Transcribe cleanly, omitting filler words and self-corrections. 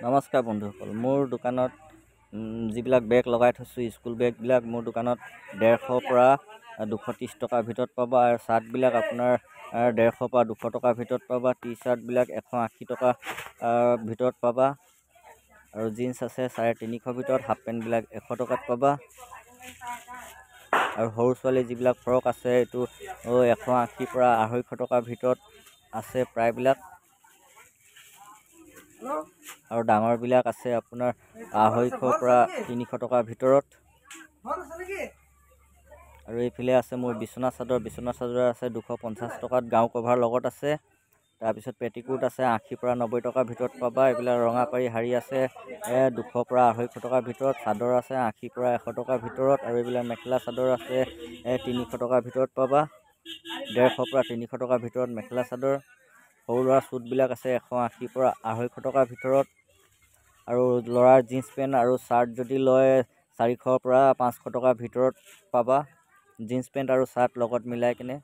নমস্কাৰ বন্ধুসকল, মোৰ দোকানত যিবিলাক বেগ লগাই থৈছোঁ স্কুল বেগবিলাক মোৰ দোকানত 150 পৰা 230 টকাৰ ভিতৰত পাবা। আৰু চাৰ্টবিলাক আপোনাৰ 150 পৰা 200 টকাৰ ভিতৰত পাবা। টি চাৰ্টবিলাক 180 টকা ভিতৰত পাবা। আৰু জিন্স আছে 350 ভিতৰত। হাফ পেণ্টবিলাক 100 টকাত পাবা। আৰু সৰু ছোৱালী যিবিলাক ফ্ৰক আছে এইটো 180 পৰা 250 টকাৰ ভিতৰত আছে প্ৰায়বিলাক। আৰু ডাঙৰবিলাক আছে আপোনাৰ 250 পৰা 300 টকাৰ ভিতৰত। আৰু এইফালে আছে মোৰ বিচনা চাদৰ আছে 250 টকাত, গাঁও কভাৰ লগত আছে। তাৰপিছত পেটিকোট আছে 80 পৰা 90 টকাৰ ভিতৰত পাবা। এইবিলাক ৰঙাপাৰী শাৰী আছে 200 পৰা 250 টকাৰ ভিতৰত। চাদৰ আছে 80 পৰা 100 টকাৰ ভিতৰত। আৰু এইবিলাক মেখেলা চাদৰ আছে 300 টকাৰ ভিতৰত পাবা। 150 পৰা 300 টকাৰ ভিতৰত মেখেলা চাদৰ। সৰু ল'ৰা চুটবিলাক আছে 180 পৰা 250 টকাৰ ভিতৰত। আৰু ল'ৰাৰ জিন্স পেণ্ট আৰু চাৰ্ট যদি লয় 400 পৰা 500 টকাৰ ভিতৰত পাবা। জিন্স পেণ্ট আৰু চাৰ্ট লগত মিলাই কিনে।